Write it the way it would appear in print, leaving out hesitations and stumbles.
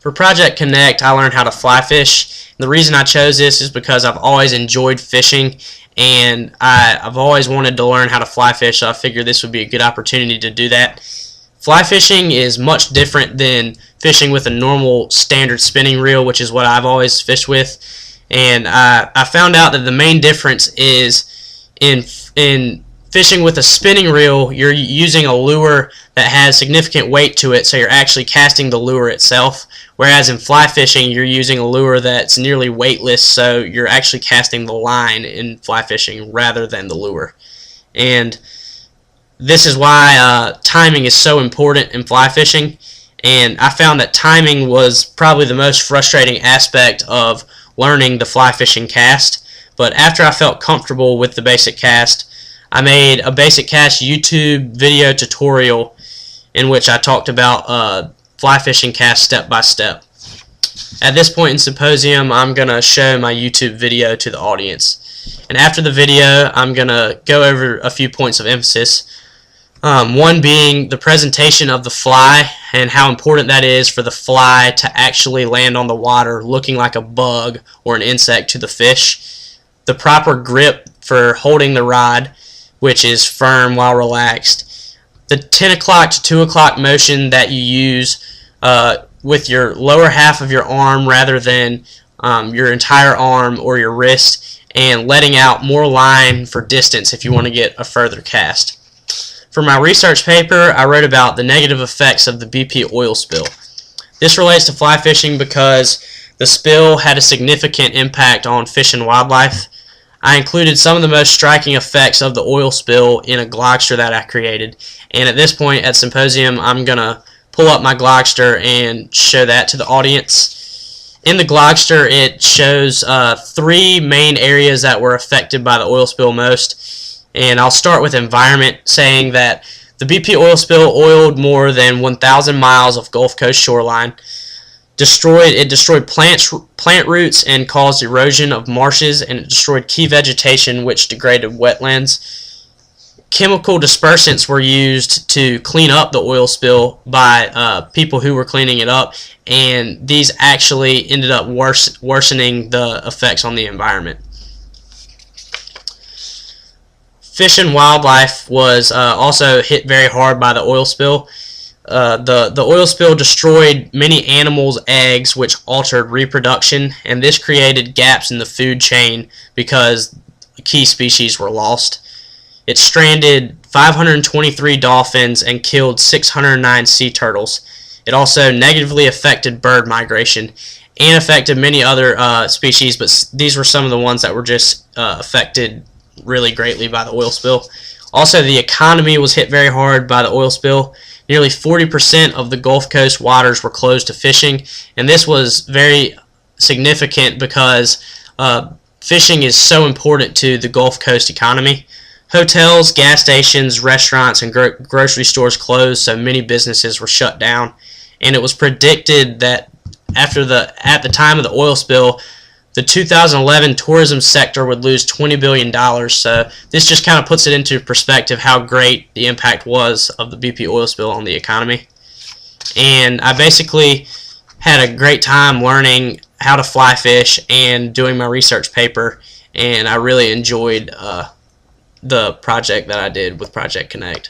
For Project Connect, I learned how to fly fish. And the reason I chose this is because I've always enjoyed fishing, and I've always wanted to learn how to fly fish, so I figured this would be a good opportunity to do that. Fly fishing is much different than fishing with a normal standard spinning reel, which is what I've always fished with. And I found out that the main difference is in fishing with a spinning reel, you're using a lure that has significant weight to it, so you're actually casting the lure itself. Whereas in fly fishing, you're using a lure that's nearly weightless, so you're actually casting the line in fly fishing rather than the lure. And this is why timing is so important in fly fishing. And I found that timing was probably the most frustrating aspect of learning the fly fishing cast. But after I felt comfortable with the basic cast, I made a basic cast YouTube video tutorial in which I talked about fly fishing cast step by step. At this point in Symposium, I'm going to show my YouTube video to the audience. And after the video, I'm going to go over a few points of emphasis. One being the presentation of the fly and how important that is for the fly to actually land on the water looking like a bug or an insect to the fish. The proper grip for holding the rod, which is firm while relaxed. The 10 o'clock to 2 o'clock motion that you use with your lower half of your arm rather than your entire arm or your wrist, and letting out more line for distance if you want to get a further cast. For my research paper, I wrote about the negative effects of the BP oil spill. This relates to fly fishing because the spill had a significant impact on fish and wildlife. I included some of the most striking effects of the oil spill in a Glogster that I created. And at this point at Symposium, I'm going to pull up my Glogster and show that to the audience. In the Glogster, it shows 3 main areas that were affected by the oil spill most. And I'll start with environment, saying that the BP oil spill oiled more than 1,000 miles of Gulf Coast shoreline. It destroyed plant roots and caused erosion of marshes, and it destroyed key vegetation, which degraded wetlands. Chemical dispersants were used to clean up the oil spill by people who were cleaning it up, and these actually ended up worsening the effects on the environment. Fish and wildlife was also hit very hard by the oil spill. The oil spill destroyed many animals' eggs, which altered reproduction, and this created gaps in the food chain because key species were lost. It stranded 523 dolphins and killed 609 sea turtles. It also negatively affected bird migration and affected many other species, but these were some of the ones that were just affected really greatly by the oil spill. Also, the economy was hit very hard by the oil spill. Nearly 40% of the Gulf Coast waters were closed to fishing, and this was very significant because fishing is so important to the Gulf Coast economy. Hotels, gas stations, restaurants, and grocery stores closed, so many businesses were shut down. And it was predicted that at the time of the oil spill, the 2011 tourism sector would lose $20 billion, so this just kind of puts it into perspective how great the impact was of the BP oil spill on the economy. And I basically had a great time learning how to fly fish and doing my research paper, and I really enjoyed the project that I did with Project Connect.